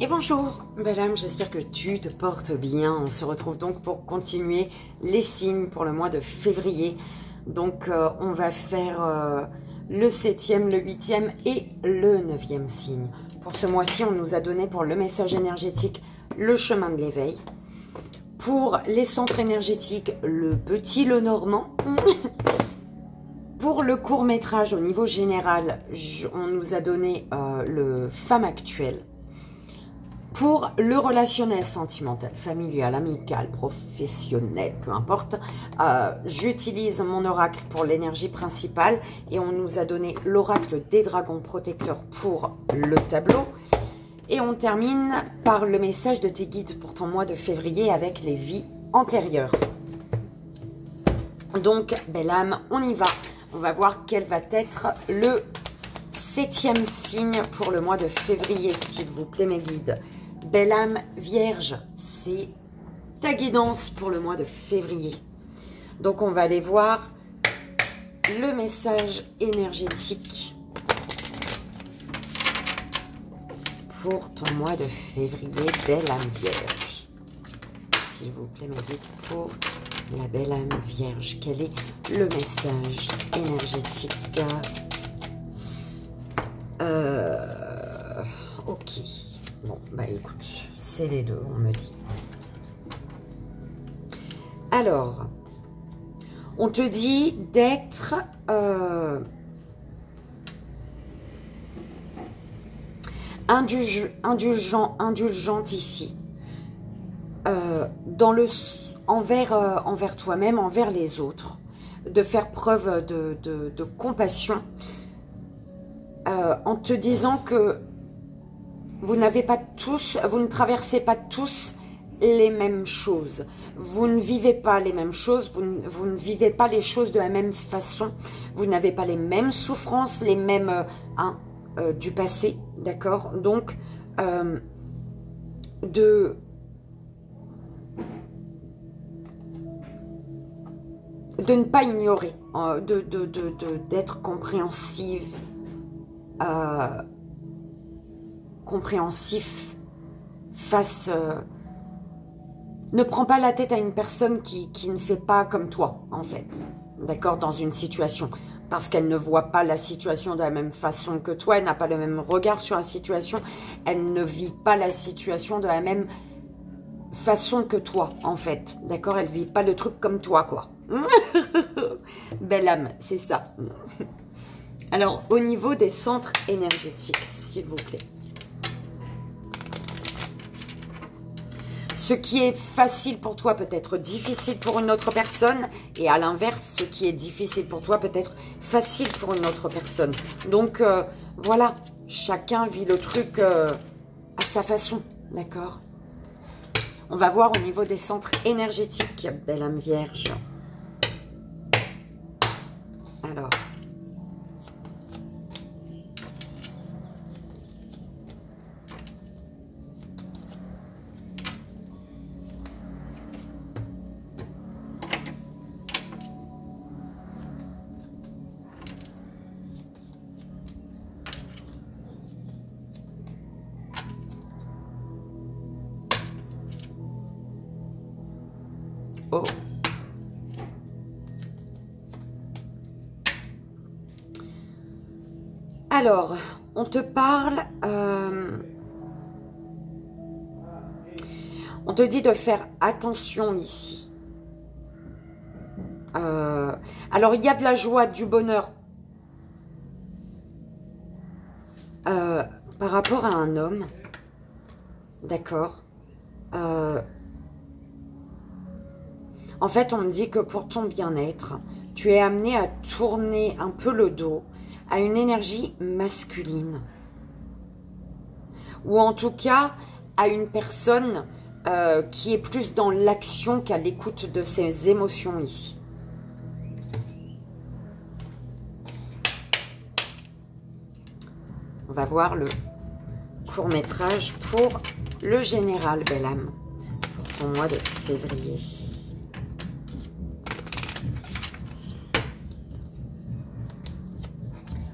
Et bonjour, belle âme, j'espère que tu te portes bien. On se retrouve donc pour continuer les signes pour le mois de février. Donc on va faire le 7e, le 8e et le 9e signe. Pour ce mois-ci, on nous a donné pour le message énergétique le chemin de l'éveil. Pour les centres énergétiques, le petit, le normand. Pour le court-métrage au niveau général, on nous a donné le femme actuelle. Pour le relationnel, sentimental, familial, amical, professionnel, peu importe, j'utilise mon oracle pour l'énergie principale et on nous a donné l'oracle des dragons protecteurs pour le tableau. Et on termine par le message de tes guides pour ton mois de février avec les vies antérieures. Donc, belle âme, on y va. On va voir quel va être le 7e signe pour le mois de février, s'il vous plaît, mes guides. Belle âme vierge, c'est ta guidance pour le mois de février. Donc, on va aller voir le message énergétique pour ton mois de février, belle âme vierge. S'il vous plaît, mes guides, pour la belle âme vierge. Quel est le message énergétique? Ok. Bon, bah écoute, c'est les deux, on me dit. Alors, on te dit d'être indulgente ici. Envers toi-même, envers les autres. De faire preuve de compassion. En te disant que vous ne traversez pas tous les mêmes choses. Vous ne vivez pas les mêmes choses. Vous ne vivez pas les choses de la même façon. Vous n'avez pas les mêmes souffrances, les mêmes du passé. D'accord? Donc, de ne pas ignorer, d'être compréhensive, compréhensif face... ne prends pas la tête à une personne qui ne fait pas comme toi, en fait. D'accord? Dans une situation. Parce qu'elle ne voit pas la situation de la même façon que toi. Elle n'a pas le même regard sur la situation. Elle ne vit pas la situation de la même façon que toi, en fait. D'accord? Elle ne vit pas le truc comme toi, quoi. Belle âme, c'est ça. Alors, au niveau des centres énergétiques, s'il vous plaît. Ce qui est facile pour toi peut être difficile pour une autre personne. Et à l'inverse, ce qui est difficile pour toi peut être facile pour une autre personne. Donc, voilà. Chacun vit le truc à sa façon. D'accord? On va voir au niveau des centres énergétiques, belle âme vierge. Alors. Oh. Alors, on te parle, on te dit de faire attention ici. Alors, il y a de la joie, du bonheur par rapport à un homme, d'accord. En fait, on me dit que pour ton bien-être, tu es amené à tourner un peu le dos à une énergie masculine. Ou en tout cas, à une personne qui est plus dans l'action qu'à l'écoute de ses émotions ici. On va voir le court-métrage pour le général, belle âme, pour ton mois de février.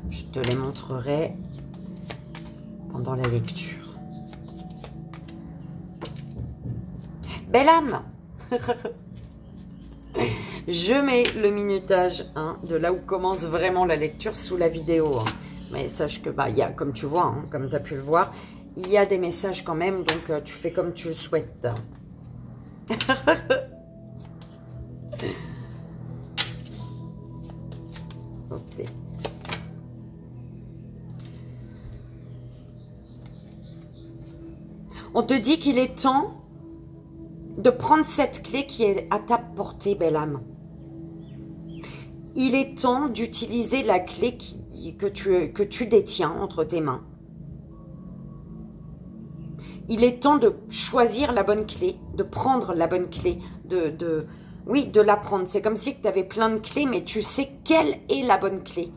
Je te les montrerai pendant la lecture. Belle âme. Je mets le minutage de là où commence vraiment la lecture sous la vidéo. Mais sache que, bah, y a, comme tu vois, comme tu as pu le voir, il y a des messages quand même, donc tu fais comme tu le souhaites. Okay. On te dit qu'il est temps de prendre cette clé qui est à ta portée, belle âme. Il est temps d'utiliser la clé que tu détiens entre tes mains. Il est temps de choisir la bonne clé, de prendre la bonne clé, oui, de la prendre. C'est comme si tu avais plein de clés, mais tu sais quelle est la bonne clé.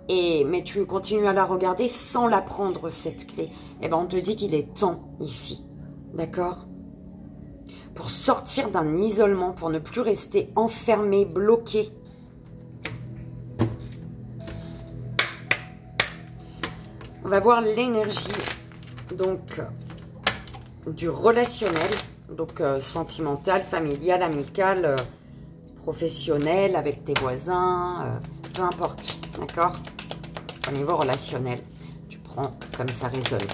Mais tu continues à la regarder sans la prendre, cette clé. Eh bien, on te dit qu'il est temps ici. D'accord ? Pour sortir d'un isolement, pour ne plus rester enfermé, bloqué. On va voir l'énergie, donc, du relationnel, donc sentimental, familial, amical, professionnel, avec tes voisins, peu importe, d'accord? Au niveau relationnel, tu prends comme ça résonne.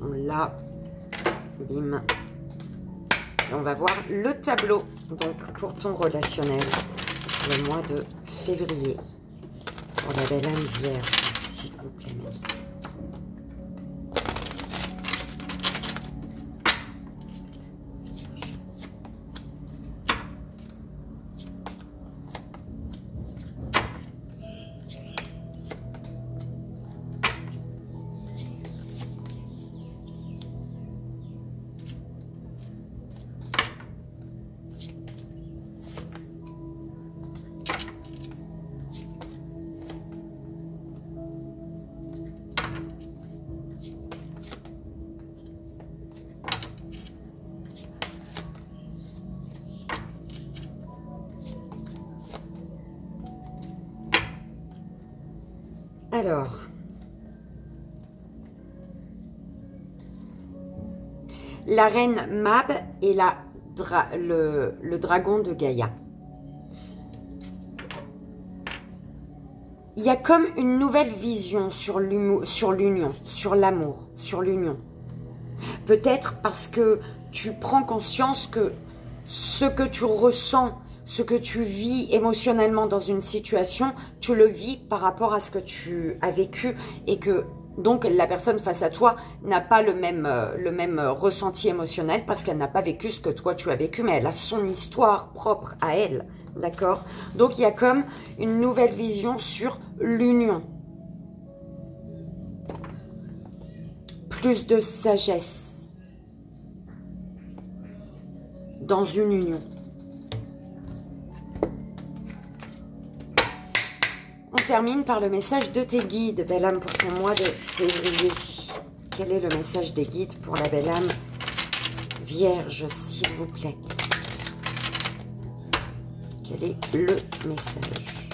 On l'a, bim. Et on va voir le tableau, donc, pour ton relationnel, le mois de février, pour la belle âme vierge, s'il vous plaît. Alors, la reine Mab et le dragon de Gaïa. Il y a comme une nouvelle vision sur l'union, sur l'amour, sur l'union. Peut-être parce que tu prends conscience que ce que tu ressens, ce que tu vis émotionnellement dans une situation, tu le vis par rapport à ce que tu as vécu et que donc la personne face à toi n'a pas le même ressenti émotionnel parce qu'elle n'a pas vécu ce que toi tu as vécu, mais elle a son histoire propre à elle, d'accord? Donc il y a comme une nouvelle vision sur l'union. Plus de sagesse dans une union. On termine par le message de tes guides, belle âme, pour ton mois de février. Quel est le message des guides pour la belle âme vierge, s'il vous plaît? Quel est le message?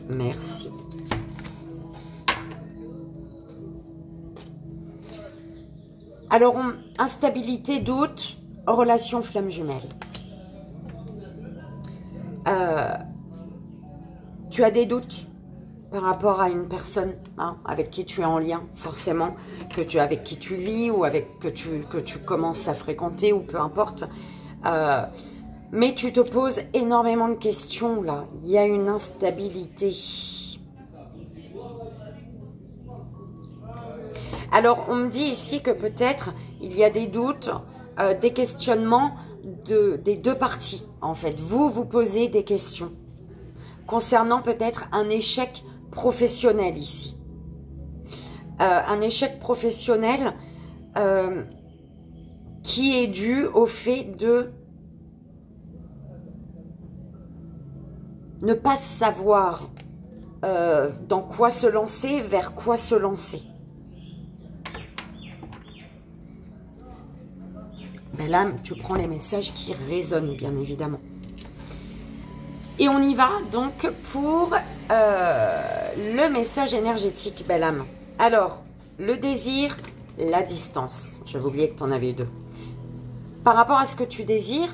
Merci. Alors, instabilité, doute, relation flamme jumelle. Tu as des doutes par rapport à une personne avec qui tu es en lien, forcément, avec qui tu vis ou que tu commences à fréquenter ou peu importe. Mais tu te poses énormément de questions là. Il y a une instabilité. Alors, on me dit ici que peut-être il y a des doutes, des questionnements des deux parties, en fait. Vous posez des questions concernant peut-être un échec professionnel ici. Un échec professionnel qui est dû au fait de ne pas savoir dans quoi se lancer, vers quoi se lancer. Ben là, tu prends les messages qui résonnent, bien évidemment. Et on y va donc pour le message énergétique, belle âme. Alors, le désir, la distance. J'avais oublié que tu en avais deux. Par rapport à ce que tu désires,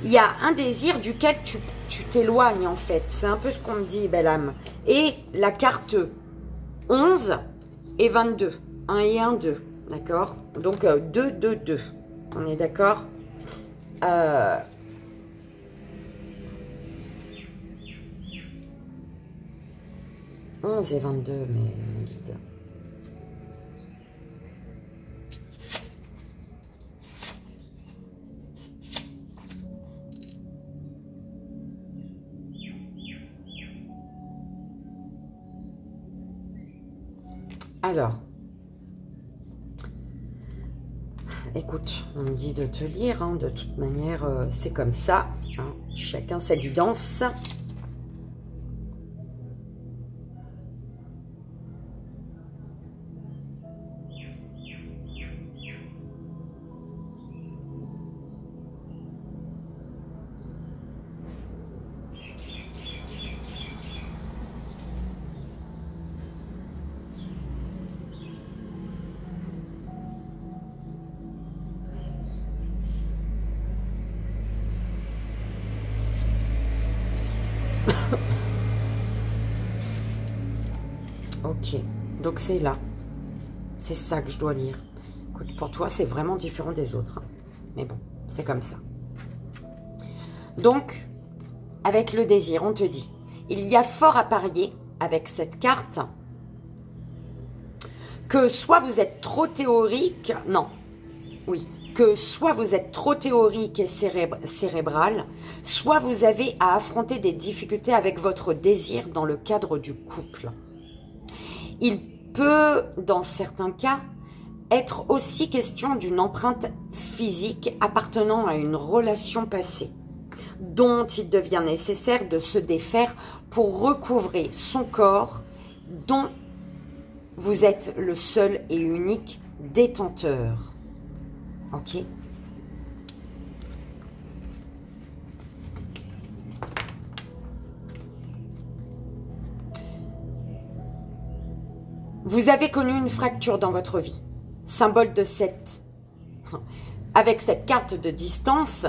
il y a un désir duquel tu t'éloignes en fait. C'est un peu ce qu'on me dit, belle âme. Et la carte 11 et 22. 1 et 1, 2. D'accord? Donc 2, 2, 2. On est d'accord? 11 et 22, mes guides. Alors, écoute, on me dit de te lire, hein, de toute manière, c'est comme ça, hein, chacun sa guidance. Ok, donc c'est là. C'est ça que je dois lire. Écoute, pour toi, c'est vraiment différent des autres. Hein. Mais bon, c'est comme ça. Donc, avec le désir, on te dit, il y a fort à parier avec cette carte que soit vous êtes trop théorique, non, oui, que soit vous êtes trop théorique et cérébral, soit vous avez à affronter des difficultés avec votre désir dans le cadre du couple. Il peut, dans certains cas, être aussi question d'une empreinte physique appartenant à une relation passée, dont il devient nécessaire de se défaire pour recouvrer son corps, dont vous êtes le seul et unique détenteur. Ok ? Vous avez connu une fracture dans votre vie, symbole de cette... Avec cette carte de distance,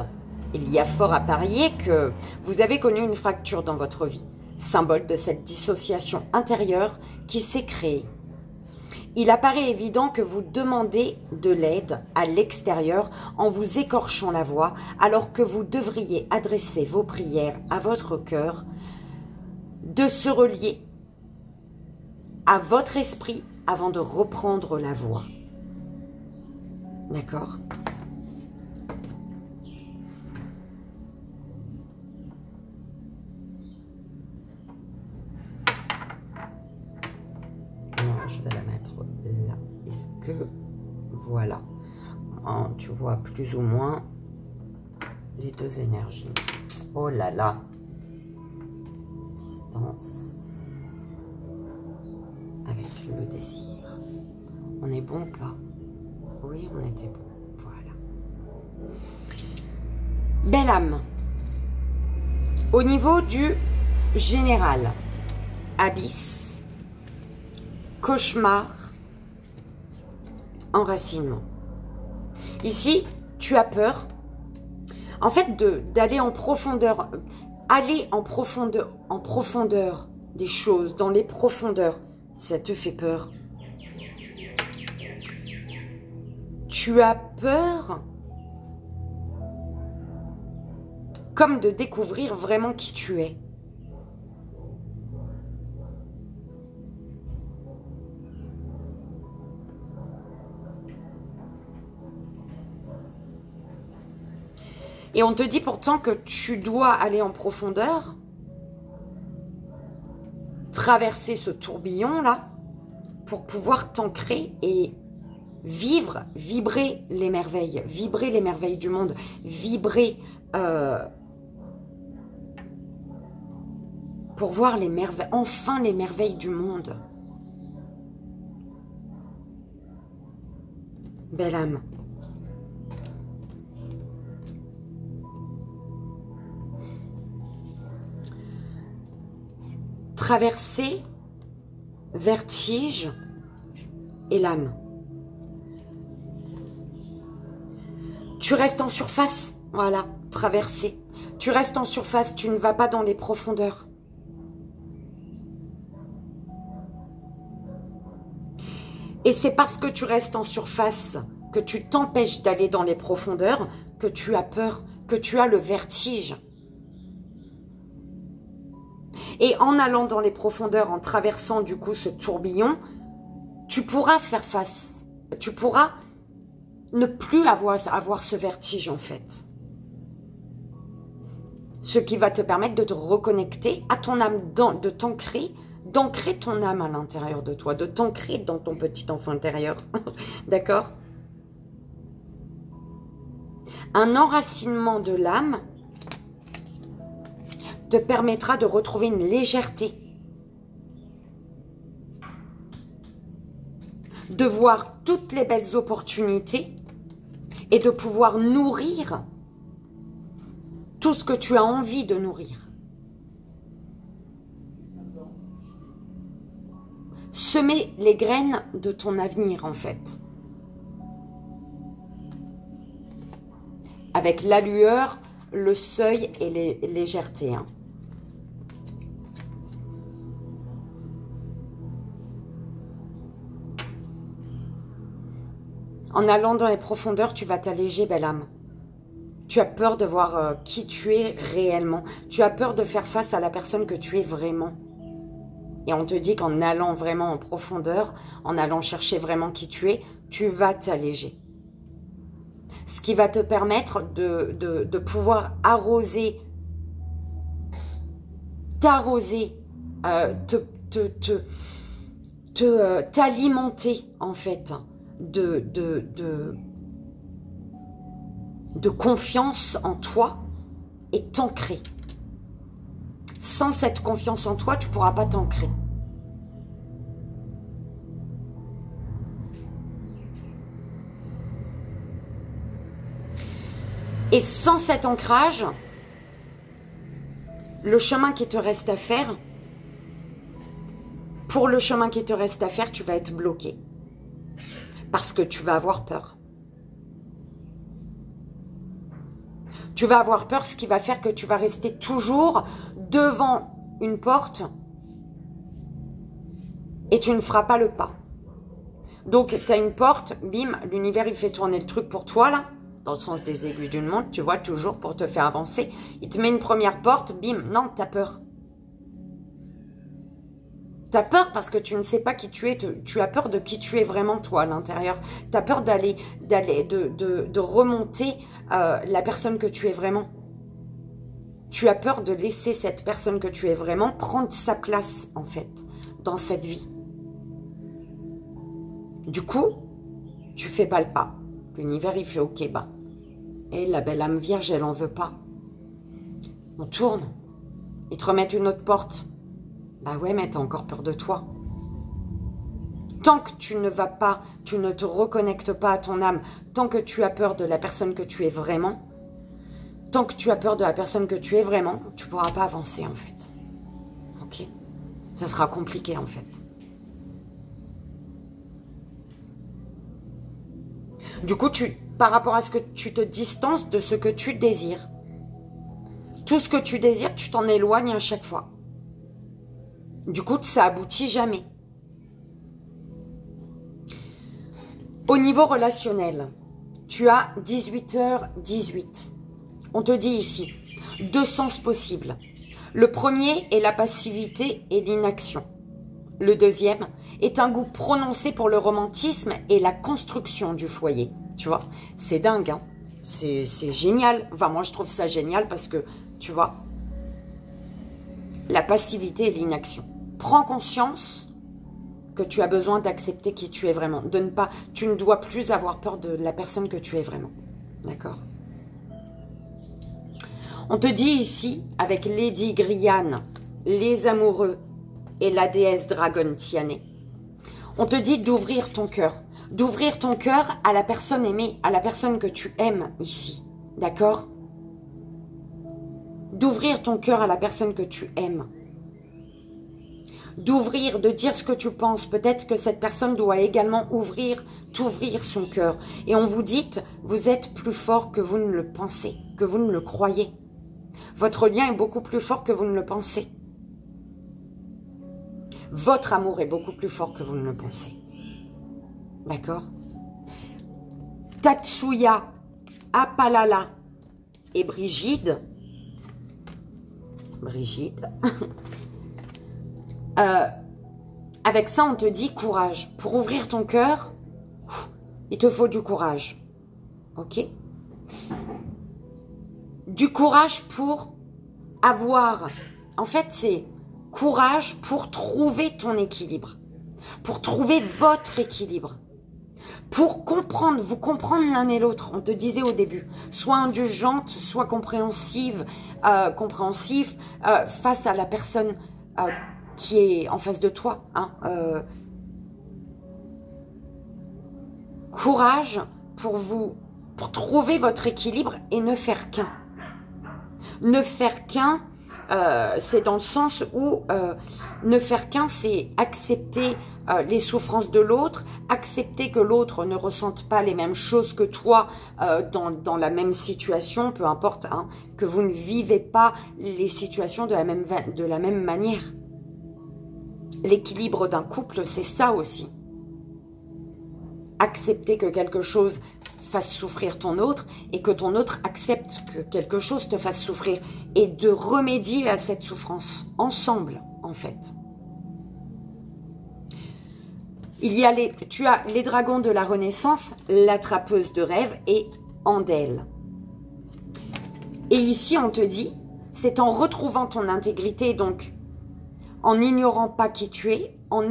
il y a fort à parier que vous avez connu une fracture dans votre vie, symbole de cette dissociation intérieure qui s'est créée. Il apparaît évident que vous demandez de l'aide à l'extérieur en vous écorchant la voix, alors que vous devriez adresser vos prières à votre cœur, de se relier à votre esprit avant de reprendre la voix. D'accord ? Non, je vais la mettre là. Est-ce que... Voilà. Tu vois plus ou moins les deux énergies. Oh là là. Distance. Avec le désir. On est bon ou pas? Oui, on était bon. Voilà. Belle âme. Au niveau du général, abysse, cauchemar, enracinement. Ici, tu as peur, en fait, d'aller en profondeur, aller en profondeur des choses, dans les profondeurs. Ça te fait peur. Tu as peur comme de découvrir vraiment qui tu es. Et on te dit pourtant que tu dois aller en profondeur, traverser ce tourbillon-là, pour pouvoir t'ancrer et vibrer les merveilles du monde, vibrer pour voir les merveilles, enfin les merveilles du monde. Belle âme. traversée, vertige et l'âme. Tu restes en surface, voilà, traversée. Tu restes en surface, tu ne vas pas dans les profondeurs. Et c'est parce que tu restes en surface, que tu t'empêches d'aller dans les profondeurs, que tu as peur, que tu as le vertige. Et en allant dans les profondeurs, en traversant du coup ce tourbillon, tu pourras faire face. Tu pourras ne plus avoir ce vertige en fait. Ce qui va te permettre de te reconnecter à ton âme, de d'ancrer ton âme à l'intérieur de toi, de t'ancrer dans ton petit enfant intérieur. D'accord? Un enracinement de l'âme te permettra de retrouver une légèreté. De voir toutes les belles opportunités et de pouvoir nourrir tout ce que tu as envie de nourrir. Semer les graines de ton avenir, en fait. Avec la lueur, le seuil et les légèretés. Hein. En allant dans les profondeurs, tu vas t'alléger, belle âme. Tu as peur de voir qui tu es réellement. Tu as peur de faire face à la personne que tu es vraiment. Et on te dit qu'en allant vraiment en profondeur, en allant chercher vraiment qui tu es, tu vas t'alléger. Ce qui va te permettre de pouvoir arroser, t'arroser, t'alimenter en fait de confiance en toi et t'ancrer. Sans cette confiance en toi, tu ne pourras pas t'ancrer. Et sans cet ancrage, le chemin qui te reste à faire, pour le chemin qui te reste à faire, tu vas être bloqué. Parce que tu vas avoir peur. Tu vas avoir peur, ce qui va faire que tu vas rester toujours devant une porte et tu ne feras pas le pas. Donc, tu as une porte, bim, l'univers, il fait tourner le truc pour toi, là, dans le sens des aiguilles d'une montre, tu vois, toujours pour te faire avancer. Il te met une première porte, bim, non, tu as peur. Tu as peur parce que tu ne sais pas qui tu es, tu as peur de qui tu es vraiment, toi, à l'intérieur. Tu as peur de remonter la personne que tu es vraiment. Tu as peur de laisser cette personne que tu es vraiment prendre sa place, en fait, dans cette vie. Du coup, tu fais pas le pas. L'univers, il fait ok, bah. Et la belle âme vierge, elle en veut pas. On tourne. Ils te remettent une autre porte. Bah ouais, mais t'as encore peur de toi. Tant que tu ne vas pas, tu ne te reconnectes pas à ton âme, tant que tu as peur de la personne que tu es vraiment, tant que tu as peur de la personne que tu es vraiment, tu ne pourras pas avancer en fait. Ok? Ça sera compliqué en fait. Du coup, par rapport à ce que tu te distances de ce que tu désires. Tout ce que tu désires, tu t'en éloignes à chaque fois. Du coup, ça aboutit jamais. Au niveau relationnel, tu as 18h18. On te dit ici, 2 sens possibles. Le premier est la passivité et l'inaction. Le deuxième est un goût prononcé pour le romantisme et la construction du foyer. Tu vois, c'est dingue, hein? C'est génial. Enfin, moi, je trouve ça génial parce que, tu vois, la passivité et l'inaction. Prends conscience que tu as besoin d'accepter qui tu es vraiment. Tu ne dois plus avoir peur de la personne que tu es vraiment. D'accord? On te dit ici, avec Lady Griane, les amoureux et la déesse Dragon Tiané, on te dit d'ouvrir ton cœur. D'ouvrir ton cœur à la personne aimée, à la personne que tu aimes ici. D'accord? D'ouvrir ton cœur à la personne que tu aimes. d'ouvrir, de dire ce que tu penses. Peut-être que cette personne doit également t'ouvrir son cœur. Et on vous dit, vous êtes plus fort que vous ne le pensez, que vous ne le croyez. Votre lien est beaucoup plus fort que vous ne le pensez. Votre amour est beaucoup plus fort que vous ne le pensez. D'accord? Tatsuya, Apalala et Brigitte, avec ça on te dit courage. Pour ouvrir ton cœur, il te faut du courage. Ok? Du courage pour avoir, en fait c'est courage pour trouver ton équilibre, pour trouver votre équilibre, pour comprendre, vous comprendre l'un et l'autre. On te disait au début, soit indulgente, soit compréhensive, compréhensif face à la personne qui est en face de toi. Hein, courage pour trouver votre équilibre et ne faire qu'un. Ne faire qu'un, c'est dans le sens où ne faire qu'un, c'est accepter les souffrances de l'autre, accepter que l'autre ne ressente pas les mêmes choses que toi dans la même situation, peu importe, hein, que vous ne vivez pas les situations de la même manière. L'équilibre d'un couple, c'est ça aussi. Accepter que quelque chose fasse souffrir ton autre et que ton autre accepte que quelque chose te fasse souffrir et de remédier à cette souffrance ensemble, en fait. Tu as les dragons de la Renaissance, l'attrapeuse de rêves et Andelle. Et ici, on te dit, c'est en retrouvant ton intégrité, donc en n'ignorant pas qui tu es, en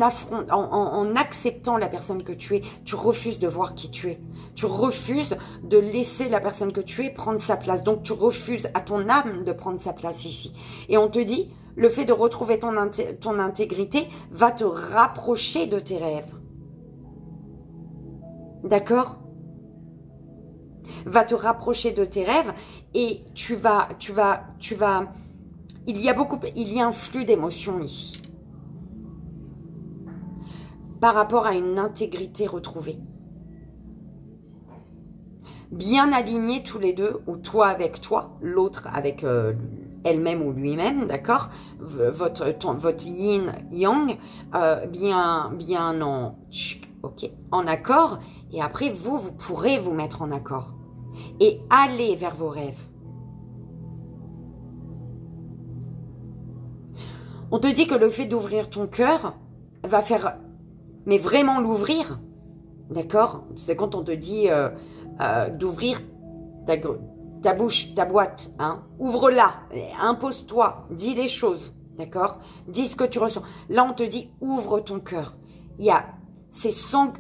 acceptant la personne que tu es, tu refuses de voir qui tu es. Tu refuses de laisser la personne que tu es prendre sa place. Donc, tu refuses à ton âme de prendre sa place ici. Et on te dit, le fait de retrouver ton intégrité va te rapprocher de tes rêves. D'accord? Va te rapprocher de tes rêves et il y a un flux d'émotions ici. Par rapport à une intégrité retrouvée. Bien alignés tous les deux, ou toi avec toi, l'autre avec elle-même ou lui-même, d'accord? Votre yin-yang, bien en accord, et après vous pourrez vous mettre en accord et aller vers vos rêves. On te dit que le fait d'ouvrir ton cœur va faire, mais vraiment l'ouvrir, d'accord? C'est quand on te dit d'ouvrir ta bouche, ta boîte, hein? Ouvre-la, impose-toi, dis les choses, d'accord? Dis ce que tu ressens. Là, on te dit ouvre ton cœur. C'est sans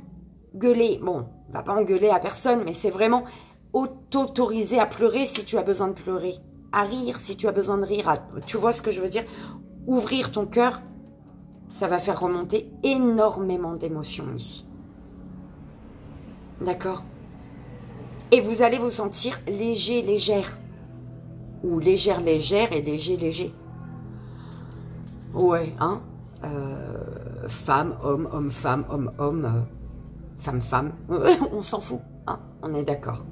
gueuler, bon, on va pas engueuler à personne, mais c'est vraiment t'autoriser à pleurer si tu as besoin de pleurer, à rire si tu as besoin de rire, tu vois ce que je veux dire? Ouvrir ton cœur, ça va faire remonter énormément d'émotions ici. D'accord? Et vous allez vous sentir léger, légère. Ou légère, légère et léger, léger. Ouais, hein? Femme, homme, homme-femme, homme-homme, femme-femme. On s'en fout, hein? On est d'accord.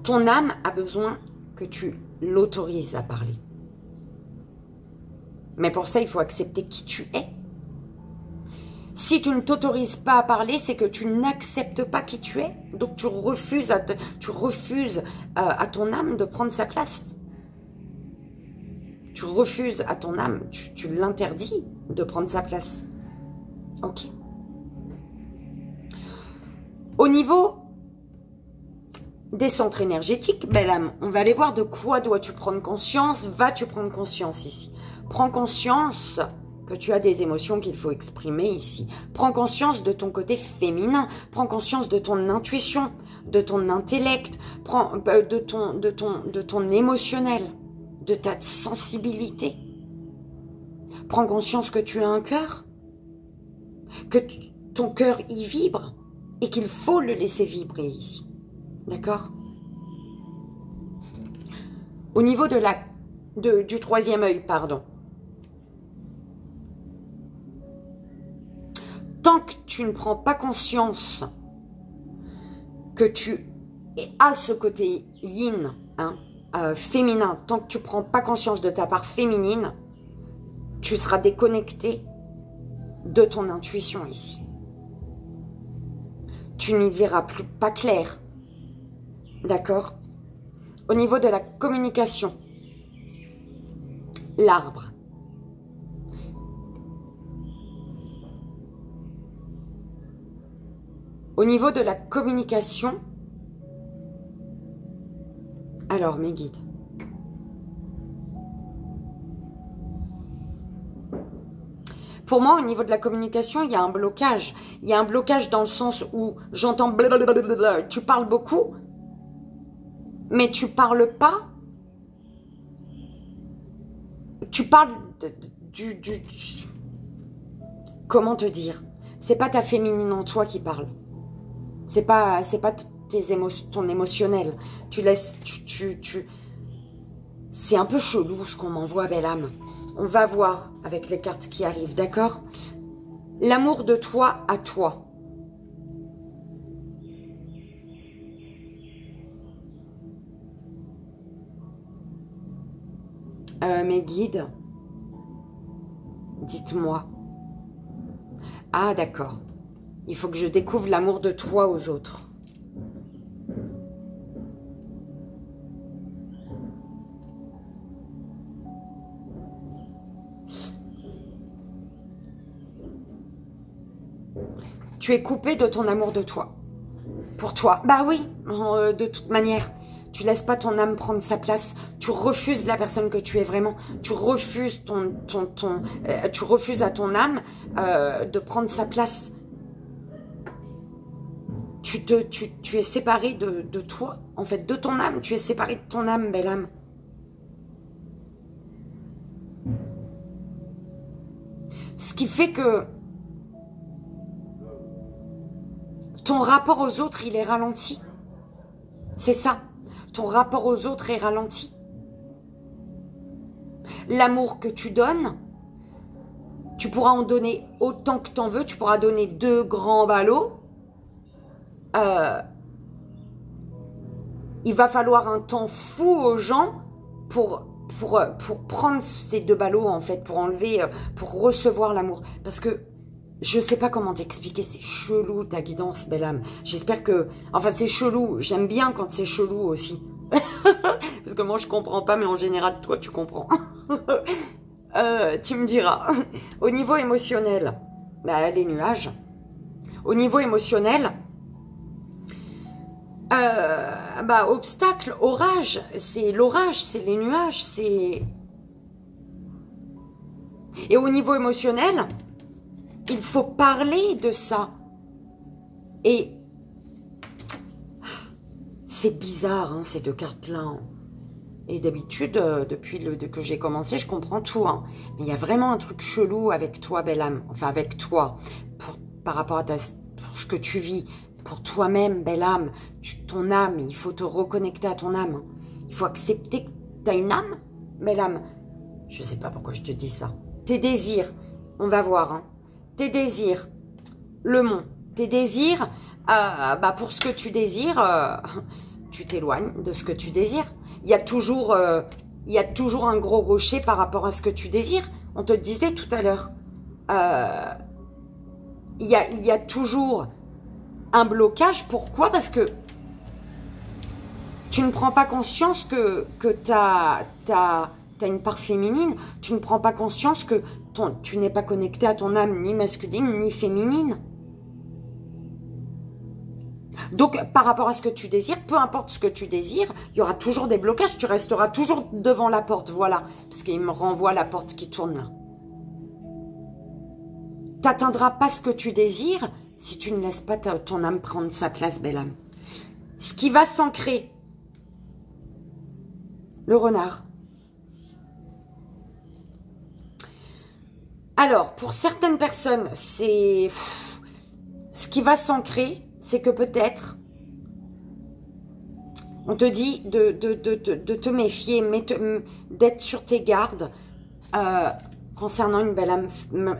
Ton âme a besoin que tu l'autorises à parler. Mais pour ça, il faut accepter qui tu es. Si tu ne t'autorises pas à parler, c'est que tu n'acceptes pas qui tu es. Donc, tu refuses à ton âme de prendre sa place. Tu refuses à ton âme, tu l'interdis de prendre sa place. Ok. Au niveau des centres énergétiques, belle âme, on va aller voir de quoi dois-tu prendre conscience. Vas-tu prendre conscience ici? Prends conscience que tu as des émotions qu'il faut exprimer ici. Prends conscience de ton côté féminin. Prends conscience de ton intuition, de ton intellect, de ton émotionnel, de ta sensibilité. Prends conscience que tu as un cœur, que ton cœur y vibre et qu'il faut le laisser vibrer ici. D'accord? Au niveau du troisième œil, pardon. tu ne prends pas conscience que tu as ce côté yin, hein, féminin, tant que tu ne prends pas conscience de ta part féminine, tu seras déconnecté de ton intuition ici. Tu n'y verras plus pas clair. D'accord? Au niveau de la communication, l'arbre. Au niveau de la communication, alors mes guides. Pour moi, au niveau de la communication, il y a un blocage. Il y a un blocage dans le sens où j'entends blablabla, tu parles beaucoup, mais tu parles pas. Tu parles comment te dire? C'est pas ta féminine en toi qui parle. C'est pas ton émotionnel. Tu laisses, c'est un peu chelou ce qu'on m'envoie, belle âme. On va voir avec les cartes qui arrivent, d'accord? L'amour de toi à toi. Mes guides, dites-moi. Ah, d'accord. Il faut que je découvre l'amour de toi aux autres. Tu es coupé de ton amour de toi. Pour toi. Bah oui, de toute manière. Tu laisses pas ton âme prendre sa place. Tu refuses la personne que tu es vraiment. Tu refuses tu refuses à ton âme de prendre sa place. Tu es séparé de toi, en fait, de ton âme. Tu es séparé de ton âme, belle âme. Ce qui fait que ton rapport aux autres, il est ralenti. C'est ça. Ton rapport aux autres est ralenti. L'amour que tu donnes, tu pourras en donner autant que tu en veux. Tu pourras donner 2 grands ballots. Il va falloir un temps fou aux gens pour prendre ces 2 ballots, en fait, pour enlever, pour recevoir l'amour. Parce que je sais pas comment t'expliquer, c'est chelou ta guidance, belle âme. J'espère que... Enfin, c'est chelou. J'aime bien quand c'est chelou aussi. Parce que moi, je comprends pas, mais en général, toi, tu comprends. Tu me diras. Au niveau émotionnel, bah, les nuages. Au niveau émotionnel, bah, obstacle, orage. C'est l'orage, c'est les nuages, c'est... Et au niveau émotionnel... Il faut parler de ça. Et c'est bizarre, hein, ces 2 cartes-là. Et d'habitude, depuis que j'ai commencé, je comprends tout. Hein. Mais il y a vraiment un truc chelou avec toi, belle âme. Enfin, avec toi. Par rapport à pour ce que tu vis. Pour toi-même, belle âme. Ton âme, il faut te reconnecter à ton âme. Il faut accepter que tu as une âme, belle âme. Je ne sais pas pourquoi je te dis ça. Tes désirs, on va voir, hein. Tes désirs, le mont, tes désirs, bah pour ce que tu désires, tu t'éloignes de ce que tu désires. Il y a toujours un gros rocher par rapport à ce que tu désires. On te le disait tout à l'heure. Il y a toujours un blocage. Pourquoi? Parce que tu ne prends pas conscience que tu as une part féminine. Tu ne prends pas conscience que tu n'es pas connecté à ton âme ni masculine ni féminine. Donc, par rapport à ce que tu désires, peu importe ce que tu désires, il y aura toujours des blocages. Tu resteras toujours devant la porte, voilà. Parce qu'il me renvoie la porte qui tourne là. Tu n'atteindras pas ce que tu désires si tu ne laisses pas ton âme prendre sa place, belle âme. Ce qui va s'ancrer. Le renard. Alors, pour certaines personnes, c'est... Ce qui va s'ancrer, c'est que peut-être, on te dit de te méfier, d'être sur tes gardes concernant une belle âme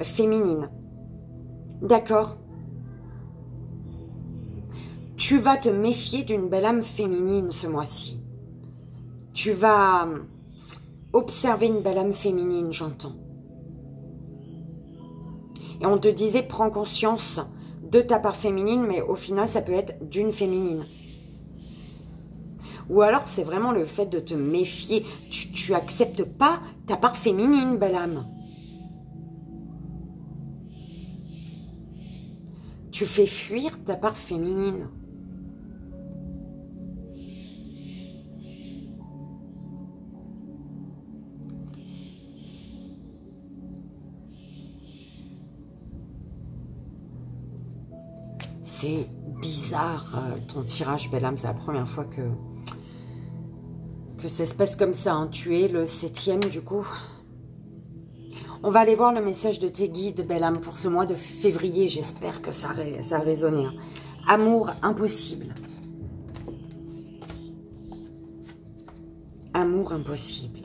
féminine. D'accord? Tu vas te méfier d'une belle âme féminine ce mois-ci. Tu vas observer une belle âme féminine, j'entends. Et on te disait, prends conscience de ta part féminine, mais au final, ça peut être d'une féminine. Ou alors, c'est vraiment le fait de te méfier. Tu acceptes pas ta part féminine, belle âme. Tu fais fuir ta part féminine. C'est bizarre, ton tirage, belle âme. C'est la première fois que ça se passe comme ça. Hein. Tu es le 7e, du coup. On va aller voir le message de tes guides, belle âme, pour ce mois de février. J'espère que ça a résonné. Hein. Amour impossible. Amour impossible.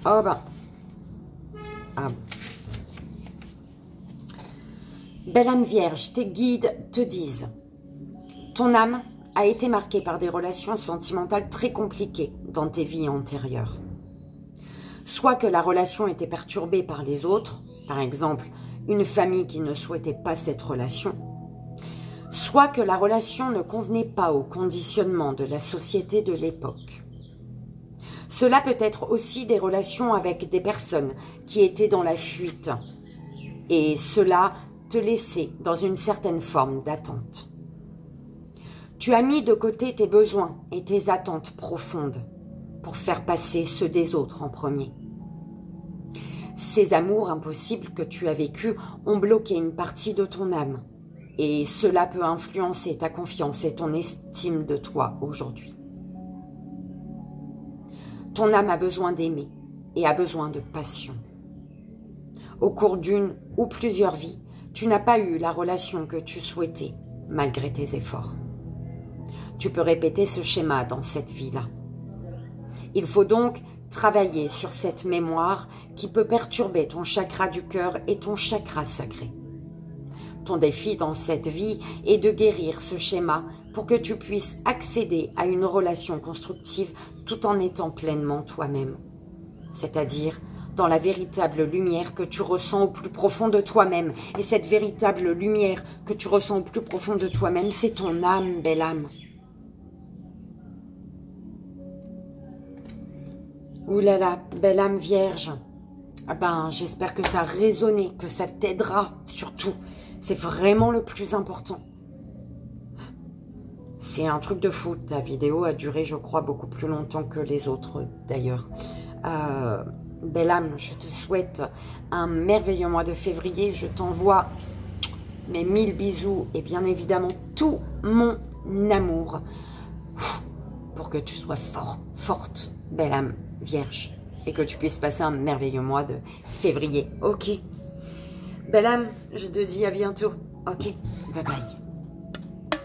Oh ben. Ah. Belle âme vierge, tes guides te disent, ton âme a été marquée par des relations sentimentales très compliquées dans tes vies antérieures. Soit que la relation était perturbée par les autres, par exemple une famille qui ne souhaitait pas cette relation, soit que la relation ne convenait pas au conditionnement de la société de l'époque. Cela peut être aussi des relations avec des personnes qui étaient dans la fuite et cela te laissait dans une certaine forme d'attente. Tu as mis de côté tes besoins et tes attentes profondes pour faire passer ceux des autres en premier. Ces amours impossibles que tu as vécus ont bloqué une partie de ton âme et cela peut influencer ta confiance et ton estime de toi aujourd'hui. Ton âme a besoin d'aimer et a besoin de passion. Au cours d'une ou plusieurs vies, tu n'as pas eu la relation que tu souhaitais, malgré tes efforts. Tu peux répéter ce schéma dans cette vie-là. Il faut donc travailler sur cette mémoire qui peut perturber ton chakra du cœur et ton chakra sacré. Ton défi dans cette vie est de guérir ce schéma pour que tu puisses accéder à une relation constructive tout en étant pleinement toi-même. C'est-à-dire dans la véritable lumière que tu ressens au plus profond de toi-même. Et cette véritable lumière que tu ressens au plus profond de toi-même, c'est ton âme, belle âme. Ouh là là, belle âme vierge. Ah ben, j'espère que ça a résonné, que ça t'aidera surtout. C'est vraiment le plus important. C'est un truc de fou. Ta vidéo a duré, je crois, beaucoup plus longtemps que les autres, d'ailleurs. Belle âme, je te souhaite un merveilleux mois de février. Je t'envoie mes 1000 bisous et bien évidemment tout mon amour pour que tu sois forte, belle âme vierge, et que tu puisses passer un merveilleux mois de février. Ok. Belle âme, je te dis à bientôt. Ok, bye bye.